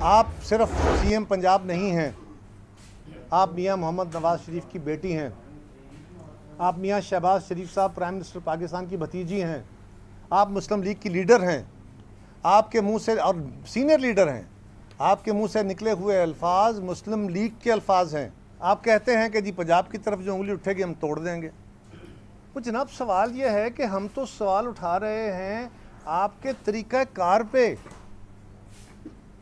आप सिर्फ सीएम पंजाब नहीं हैं, आप मियां मोहम्मद नवाज शरीफ की बेटी हैं, आप मियां शहबाज शरीफ साहब प्राइम मिनिस्टर पाकिस्तान की भतीजी हैं, आप मुस्लिम लीग की लीडर हैं, आपके मुंह से और सीनियर लीडर हैं, आपके मुंह से निकले हुए अल्फाज मुस्लिम लीग के अल्फाज हैं। आप कहते हैं कि जी पंजाब की तरफ जो उंगली उठेगी हम तोड़ देंगे। तो जनाब सवाल ये है कि हम तो सवाल उठा रहे हैं आपके तरीक़ा कार पे।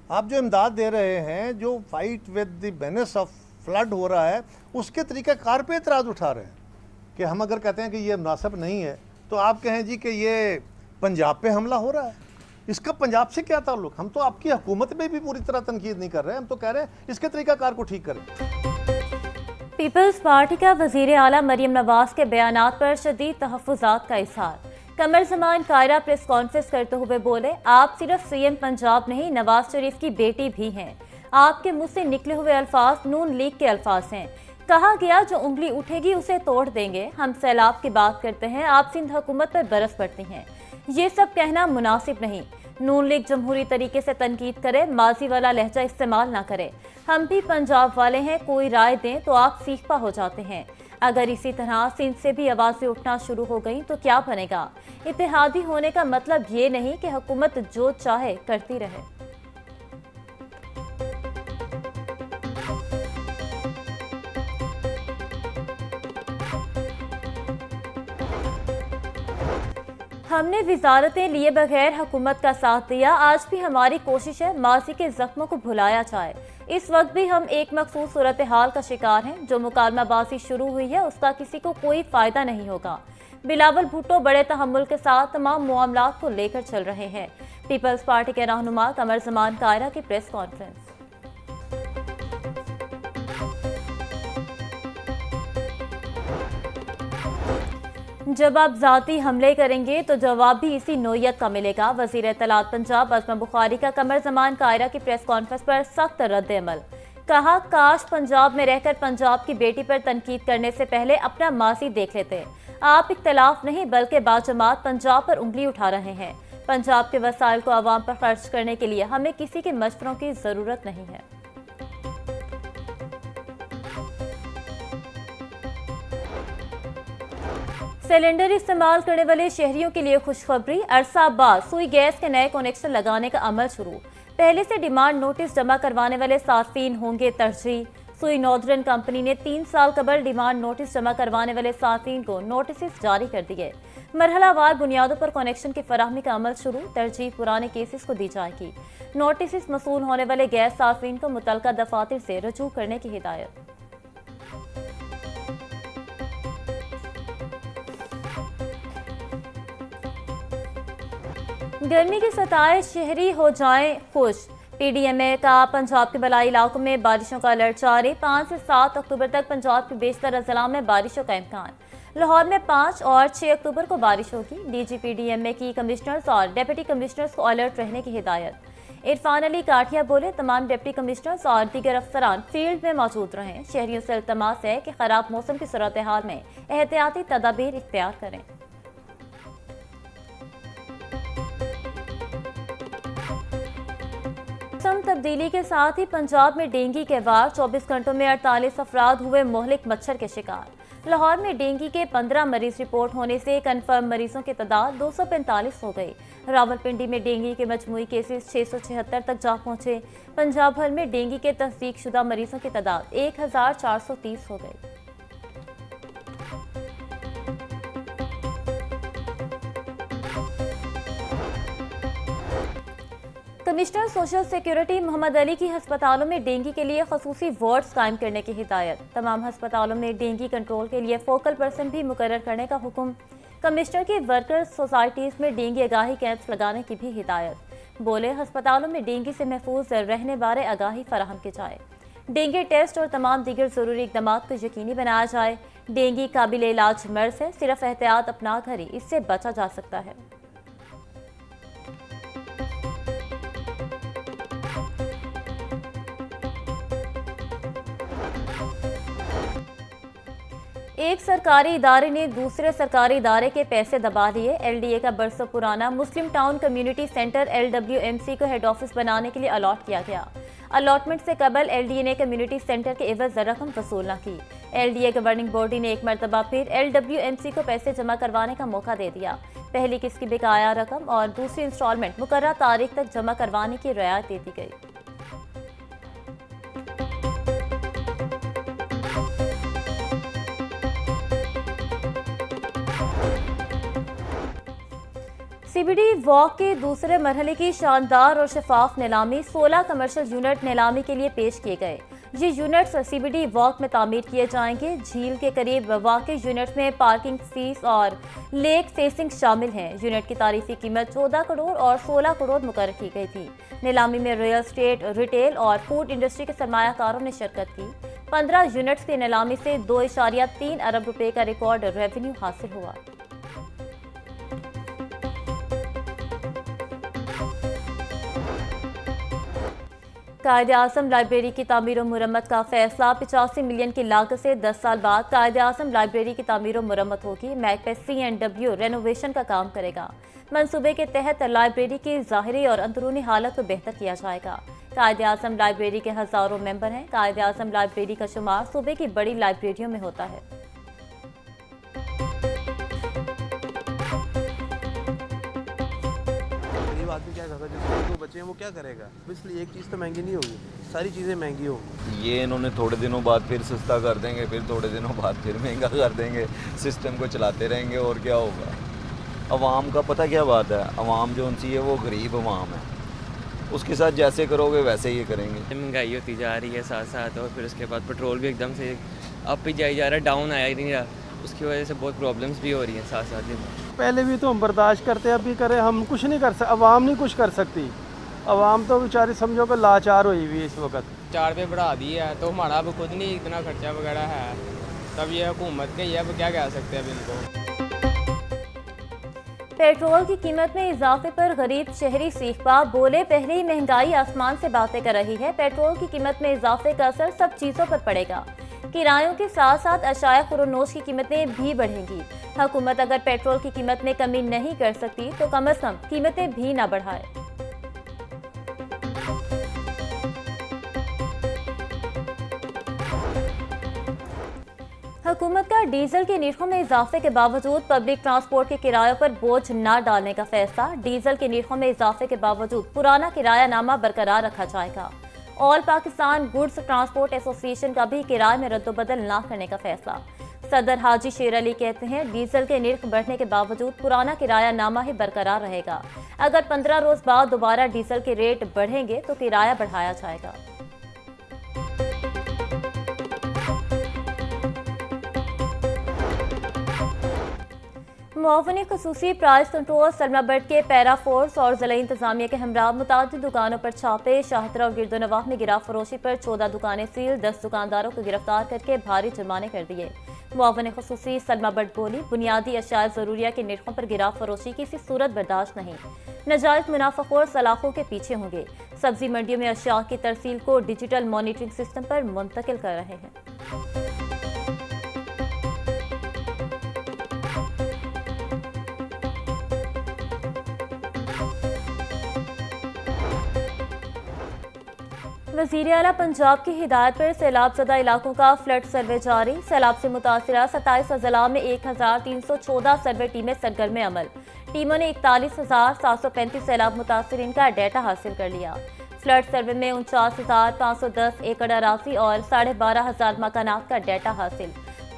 आप जो इमदाद दे रहे हैं, जो fight with the banes of flood हो रहा है, उसके तरीक़ा कार पे एतराज़ उठा रहे हैं कि हम अगर कहते हैं कि ये मुनासिब नहीं है तो आप कहें जी कि ये पंजाब पे हमला हो रहा है। इसका पंजाब से क्या ताल्लुक? हम तो आपकी हुकूमत में भी पूरी तरह तनकीद नहीं कर रहे, हम तो कह रहे हैं इसके तरीक़ा कार को ठीक करें। पीपल्स पार्टी का वज़ीर आला मरियम नवाज के बयानात पर शदीद तहफ़्फ़ुज़ात का इज़हार। कमर ज़मान कायरा प्रेस कॉन्फ्रेंस करते हुए बोले, आप सिर्फ सीएम पंजाब नहीं, नवाज शरीफ की बेटी भी हैं। आपके मुंह से निकले हुए अल्फाज नून लीग के अल्फाज हैं। कहा गया जो उंगली उठेगी उसे तोड़ देंगे। हम सैलाब की बात करते हैं, आप सिंध हुकूमत पर बरस पड़ती हैं। ये सब कहना मुनासिब नहीं। नून लीग जमहूरी तरीके से तनकीद करे, माजी वाला लहजा इस्तेमाल ना करे। हम भी पंजाब वाले हैं, कोई राय दें तो आप सीखपा हो जाते हैं। अगर इसी तरह सिंध से भी आवाज़ें उठना शुरू हो गई तो क्या बनेगा? इत्तेहादी होने का मतलब ये नहीं कि हुकूमत जो चाहे करती रहे। हमने विजारतें लिए बगैर हुकूमत का साथ दिया। आज भी हमारी कोशिश है माजी के जख्मों को भुलाया जाए। इस वक्त भी हम एक मखसूस सूरत हाल का शिकार हैं। जो मुकालमाबाजी शुरू हुई है उसका किसी को कोई फ़ायदा नहीं होगा। बिलावल भुट्टो बड़े तहम्मुल के साथ तमाम मामलात को लेकर चल रहे हैं। पीपल्स पार्टी के रहनुमा कमर ज़मान कायरा की प्रेस कॉन्फ्रेंस। जब आप ज़ाती हमले करेंगे तो जवाब भी इसी नोयत का मिलेगा। वज़ीर इत्तलात पंजाब अज़मा बुखारी का कमर ज़मान कायरा की प्रेस कॉन्फ्रेंस पर सख्त रद्द अमल। कहा, काश पंजाब में रहकर पंजाब की बेटी पर तनकीद करने से पहले अपना माजी देख लेते। आप इख्तलाफ नहीं बल्कि बाजमात पंजाब पर उंगली उठा रहे हैं। पंजाब के वसाइल को आवाम पर खर्च करने के लिए हमें किसी के मशवरों की ज़रूरत नहीं है। सिलेंडर इस्तेमाल करने वाले शहरियों के लिए खुशखबरी। अरसा बाद सुई गैस के नए कनेक्शन लगाने का अमल शुरू। पहले से डिमांड नोटिस जमा करवाने वाले सार्फिन होंगे तरजीह। सुई नॉर्दर्न कंपनी ने 3 साल कबल डिमांड नोटिस जमा करवाने वाले सार्फिन को नोटिस जारी कर दिए। मरहलावार बुनियादों पर कनेक्शन की फराहमी का अमल शुरू। तरजीह पुराने केसेस को दी जाएगी। नोटिस मसूल होने वाले गैस सार्फिन को मुतलका दफातर से रजू करने की हिदायत। गर्मी की सताए शहरी हो जाएं खुश। पीडीएमए का पंजाब के बलाई इलाकों में बारिशों का अलर्ट जारी। 5 से 7 अक्टूबर तक पंजाब के बेशतर अजला में बारिशों का इम्कान। लाहौर में 5 और 6 अक्टूबर को बारिश होगी। डीजी पीडीएमए की कमिश्नर्स और डिप्टी कमिश्नर्स को अलर्ट रहने की हिदायत। इरफान अली काठिया बोले, तमाम डिप्टी कमिश्नर्स और दीगर अफसरान फील्ड में मौजूद रहें। शहरियों से इल्तमास है कि खराब मौसम की सूरत हाल में एहतियाती तदाबीर इख्तियार करें। मौसम तब्दीली के साथ ही पंजाब में डेंगू के वार। 24 घंटों में 48 अफराद हुए मोहलिक मच्छर के शिकार। लाहौर में डेंगू के 15 मरीज रिपोर्ट होने से कन्फर्म मरीजों की तादाद 245 हो गई। रावलपिंडी में डेंगू के मजमूई केसेस 676 तक जा पहुंचे। पंजाब भर में डेंगू के तस्दीक शुदा मरीजों की तादाद 1430 हो गई। Commissioner social security Mohammad Ali की हस्पतालों में डेंगू के लिए खसूसी वार्ड्स कायम करने की हिदायत। तमाम हस्पतालों में डेंगू कंट्रोल के लिए फोकल पर्सन भी मुकर्रर करने का हुक्म। कमिश्नर की वर्कर्स सोसाइटीज़ में डेंगू आगाही कैंप्स लगाने की भी हिदायत। बोले, हस्पतालों में डेंगू से महफूज रहने बारे आगाही फराहम की जाए। डेंगू टेस्ट और तमाम दीगर ज़रूरी इक़दाम को यकीनी बनाया जाए। डेंगू काबिल इलाज मर्ज़ है, सिर्फ एहतियात अपना कर ही इससे बचा जा सकता है। एक सरकारी इदारे ने दूसरे सरकारी इदारे के पैसे दबा लिए। एलडीए का बरसों पुराना मुस्लिम टाउन कम्युनिटी सेंटर LWMC को हेड ऑफिस बनाने के लिए अलॉट किया गया। अलॉटमेंट से कबल एलडीए ने कम्युनिटी सेंटर के एवज रकम वसूल न की। एलडीए गवर्निंग बॉडी ने एक मरतबा फिर एलडब्ल्यूएमसी को पैसे जमा करवाने का मौका दे दिया। पहली किस्त की बकाया रकम और दूसरी इंस्टॉलमेंट मुकर्रर तारीख तक जमा करवाने की रियायत दे दी गई। सीबीडी वॉक के दूसरे मरहले की शानदार और शफाफ नीलामी 16 कमर्शियल यूनिट नीलामी के लिए पेश किए गए। ये यूनिट्स सीबीडी वॉक में तामीर किए जाएंगे। झील के करीब वाक़ई यूनिट्स में पार्किंग फीस और लेक फेसिंग शामिल हैं। यूनिट की तारीफी कीमत 14 करोड़ और 16 करोड़ मुकर्रर की गई थी। नीलामी में रियल एस्टेट, रिटेल और फूड इंडस्ट्री के सरमायाकारों ने शिरकत की। 15 यूनिट्स की नीलामी से 2.3 अरब रुपए का रिकॉर्ड रेवेन्यू हासिल हुआ। कायद-ए-आज़म लाइब्रेरी की तामीर और मुरम्मत का फैसला 85 मिलियन की लागत से 10 साल बाद कायद-ए-आज़म लाइब्रेरी की तामीर और मुरम्मत होगी। महकमा C&W रेनोवेशन का काम करेगा। मंसूबे के तहत लाइब्रेरी की ज़ाहिरी और अंदरूनी हालत को बेहतर किया जाएगा। कायद-ए-आज़म लाइब्रेरी के हज़ारों मेंबर हैं। कायद-ए-आज़म लाइब्रेरी का शुमार सूबे की बड़ी लाइब्रेरियों में होता है। आदमी क्या करता है, जिसके 2 बच्चे हैं वो क्या करेगा। इसलिए एक चीज़ तो महंगी नहीं होगी, सारी चीज़ें महंगी होंगी। ये इन्होंने थोड़े दिनों बाद फिर सस्ता कर देंगे, फिर थोड़े दिनों बाद फिर महंगा कर देंगे। सिस्टम को चलाते रहेंगे और क्या होगा। अवाम का पता क्या बात है, अवाम जो उनसी है वो गरीब अवाम है, उसके साथ जैसे करोगे वैसे ही करेंगे। महंगाई होती जा रही है साथ साथ, और फिर उसके बाद पेट्रोल भी एकदम से अप ही जाई जा रहा है, डाउन आया ही नहीं रहा। उसकी वजह से बहुत प्रॉब्लम्स भी हो रही हैं साथ साथ ही। पहले भी तो हम बर्दाश्त करते, अब भी करें, हम कुछ नहीं कर सकते। अवाम नहीं कुछ कर सकती। अवाम तो बेचारी समझो कि लाचार हुई हुई है इस वक्त। 4 रुपये बढ़ा दी है तो हमारा अब खुद नहीं इतना खर्चा वगैरह है, तब ये हुकूमत के ही है, अब क्या कह सकते हैं अब इनको। पेट्रोल की कीमत में इजाफे पर गरीब शहरी सीखपा बोले, पहले ही महंगाई आसमान से बातें कर रही है। पेट्रोल की कीमत में इजाफे का असर सब चीज़ों पर पड़ेगा। किरायों के साथ साथ अशाया खुरोनोश की कीमतें भी बढ़ेंगी। हुकूमत अगर पेट्रोल की कीमत में कमी नहीं कर सकती तो कम अज कम कीमतें भी ना बढ़ाए। हुकूमत का डीजल के निर्खों में इजाफे के बावजूद पब्लिक ट्रांसपोर्ट के किरायों पर बोझ न डालने का फैसला। डीजल के निर्खों में इजाफे के बावजूद पुराना किरायानामा बरकरार रखा जाएगा। All Pakistan goods transport association का भी किराए में रद्दोबदल न करने का फैसला। सदर हाजी शेर अली कहते हैं, डीजल के निर्ख बढ़ने के बावजूद पुराना किरायानामा ही बरकरार रहेगा। अगर 15 रोज बाद दोबारा डीजल के रेट बढ़ेंगे तो किराया बढ़ाया जाएगा। मुआवनी खसूसी प्राइस कंट्रोल सलमा बट के पैरा फोर्स और जिला इंतजामिया के हमरा मुतादिद दुकानों पर छापे। शाहतरा और गिरदोनवाह में गिरा फरोशी पर 14 दुकानें सील, 10 दुकानदारों को गिरफ्तार करके भारी जुर्माने कर दिए। मुआवन खसूसी सलमा बट बोली, बुनियादी अशाया ज़रूरिया के निर्खों पर गिरा फरोशी किसी सूरत बर्दाश्त नहीं। नजायज मुनाफाखोर सलाखों के पीछे होंगे। सब्जी मंडियों में अशिया की तरसील को डिजिटल मॉनिटरिंग सिस्टम पर मुंतकिल कर रहे हैं। वज़ीर आला पंजाब की हिदायत पर सैलाब ज़दा इलाकों का फ्लड सर्वे जारी। सैलाब से मुतासिरा 27 अजला में 1314 सर्वे टीमें सरगर्म अमल। टीमों ने 41,735 सैलाब मुतासिरीन का डाटा हासिल कर लिया। फ्लड सर्वे में 49,510 एकड़ अराजी और 12,500 मकानात का डाटा हासिल।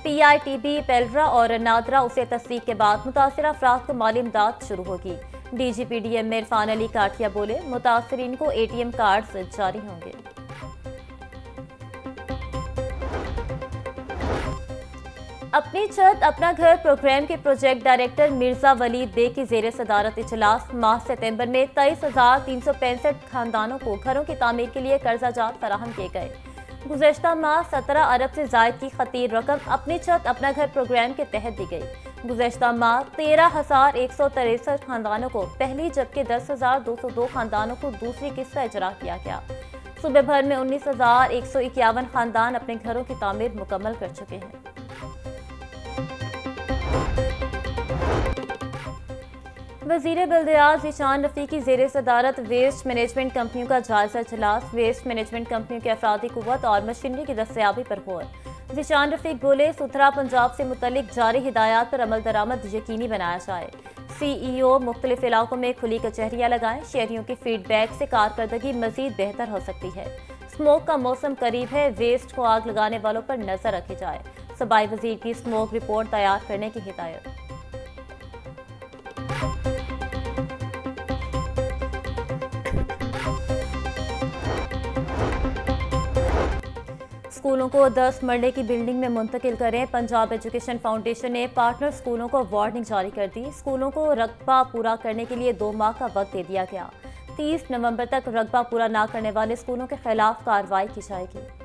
PITB, पेल्ड्रा और नादरा उसे तस्दीक के बाद मुतासिरा अफराद को माली इमदाद शुरू होगी। DGPDM इरफान अली काठिया बोले, मुतासिरीन को ATM कार्ड्स जारी होंगे। अपनी छत अपना घर प्रोग्राम के प्रोजेक्ट डायरेक्टर मिर्जा वलीद बे की जेर सदारत इजलास। माह सितंबर में 23,365 खानदानों को घरों की तामीर के लिए कर्जा जात फराहम किए गए। गुज़श्ता माह 17 अरब से जायद की खतीर रकम अपनी छत अपना घर प्रोग्राम के तहत दी गई। गुज़श्ता माह 13,163 खानदानों को पहली जबकि 10,202 खानदानों को दूसरी किस्त का इजरा किया गया। सूबे भर में 19,151 खानदान अपने घरों की तामीर मुकम्मल कर चुके हैं। वज़ीर बल्दियात ज़ीशान रफ़ी की ज़ेर सदारत वेस्ट मैनेजमेंट कंपनियों का जायजा इजलास। वेस्ट मैनेजमेंट कंपनियों की अफरादी कुव्वत और मशीनरी की दस्तयाबी पर गौर। ज़ीशान रफ़ी बोले, सुथरा पंजाब से मुतल्लिक जारी हिदायत पर अमल दरामद यकीनी बनाया जाए। CEO मुख्तलिफ इलाकों में खुली कचहरियाँ लगाएं। शहरियों की फीडबैक से कारकर्दगी मज़ीद बेहतर हो सकती है। स्मोक का मौसम करीब है, वेस्ट को आग लगाने वालों पर नजर रखी जाए। सूबाई वज़ीर की स्मोक रिपोर्ट तैयार करने की हिदायत। स्कूलों को 10 मरले की बिल्डिंग में मुंतकिल करें। पंजाब एजुकेशन फाउंडेशन ने पार्टनर स्कूलों को वार्निंग जारी कर दी। स्कूलों को रकबा पूरा करने के लिए 2 माह का वक्त दे दिया गया। 30 नवंबर तक रकबा पूरा ना करने वाले स्कूलों के खिलाफ कार्रवाई की जाएगी।